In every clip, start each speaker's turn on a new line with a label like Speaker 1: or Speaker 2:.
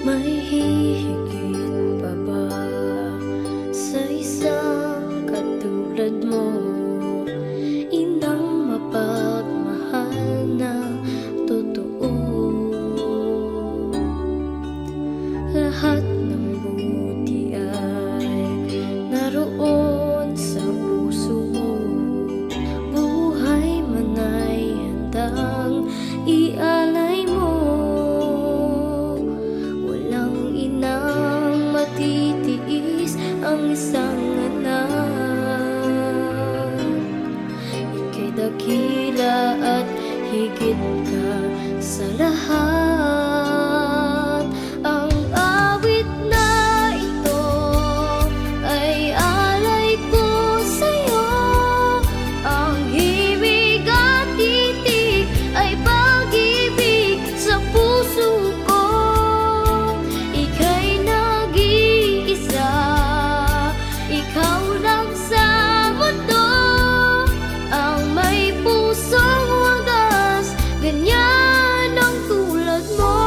Speaker 1: May hihigit pa ba sa isang katulad mo? Inang mapagmahal na totoo. Lahat ng buti ay naroon sa puso mo. Buhay man ay handang ialay mo. Walang inang matitiis ang isang anak. Ika'y dakila at higit ka sa lahat. Ang awit na ito ay alay ko sa'yo. Ang himig at titig ay pag-ibig sa puso ko. Ika'y nag-iisa, ikaw lang sa mundo. Ang may pusong wagas, ganyan ang tulad mo.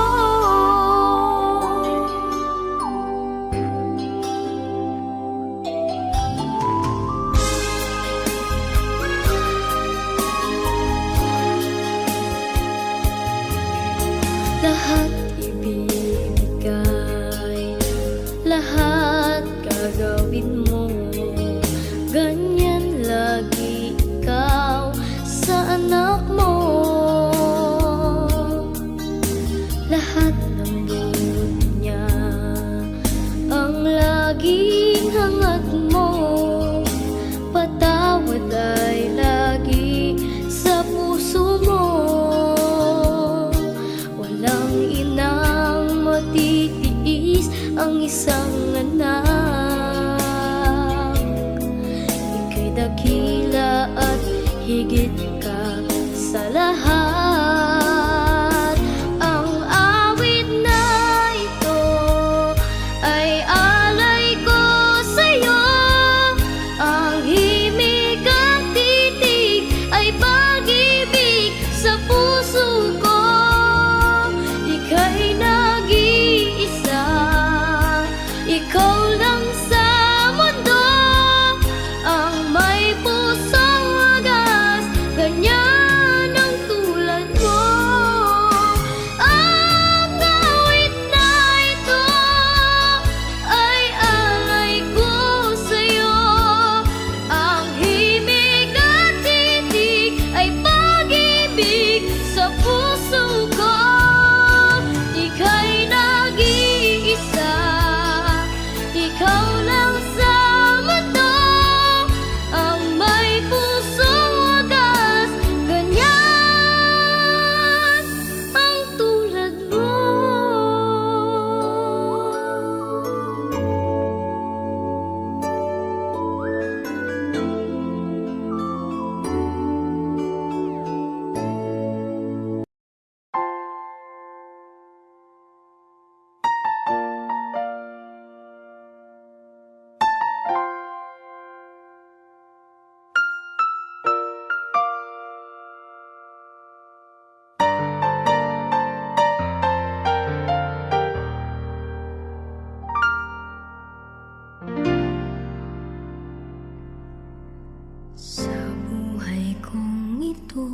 Speaker 1: Lahat ibibigay, lahat gagawin mo. Ganyan lagi ikaw sa anak mo. Lahat ng buti niya ang laging hangat mo. Patawad ay lagi sa puso mo. Walang inang matitiis ang isang anak. Ika'y dakila at higit ka sa lahat. Ang awit na ito ay alay ko sa'yo. Ang himig at titig ay pag-ibig sa puso ko. Ika'y nag-iisa, ikaw lang sa mundo. Ang may pusong wagas, ganyan ang tulad mo. Ang awit na ito ay alay ko sa'yo. Ang himig at titig ay pag-ibig sa puso ko. Ika'y nag-iisa, ikaw lang sa mundo. Ang may pusong wagas, ganyan ang tulad mo. Sa buhay kong ito,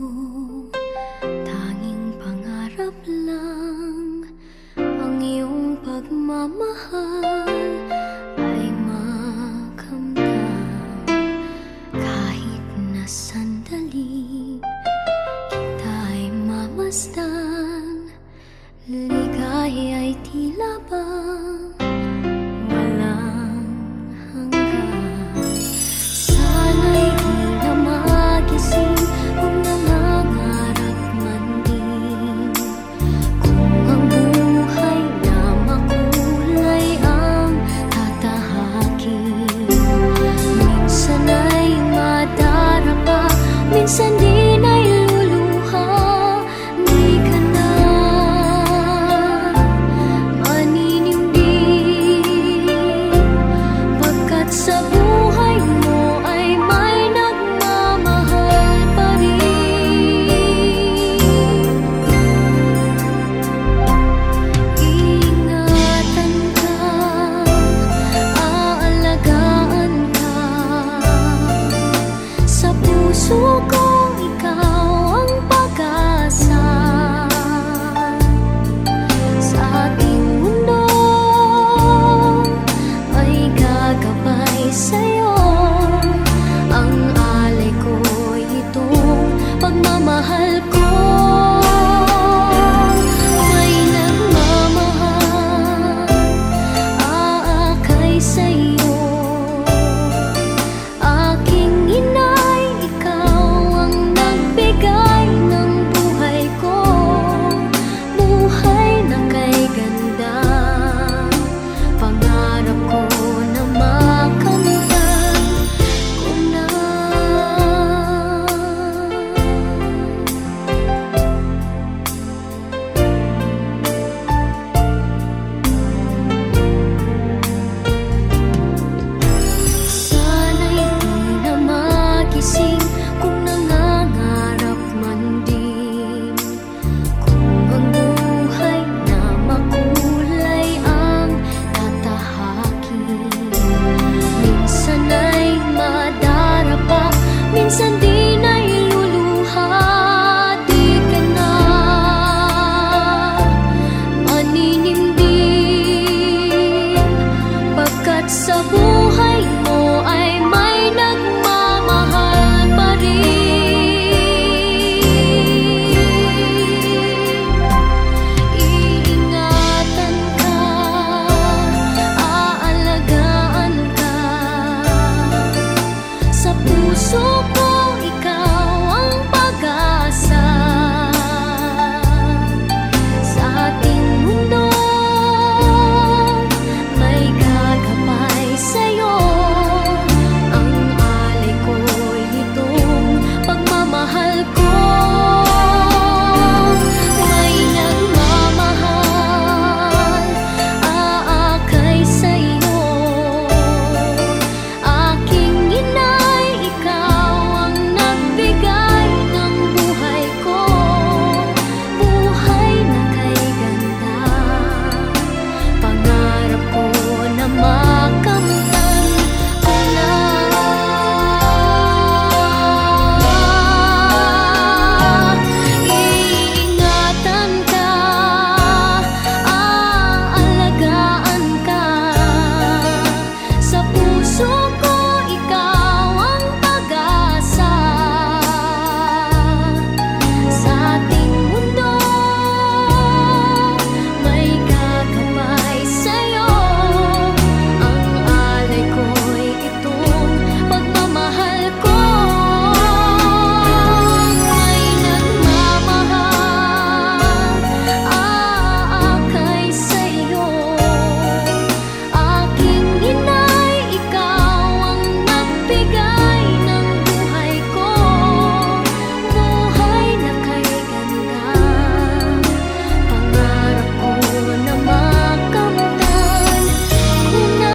Speaker 1: tanging pangarap lang ang iyong pagmamahal.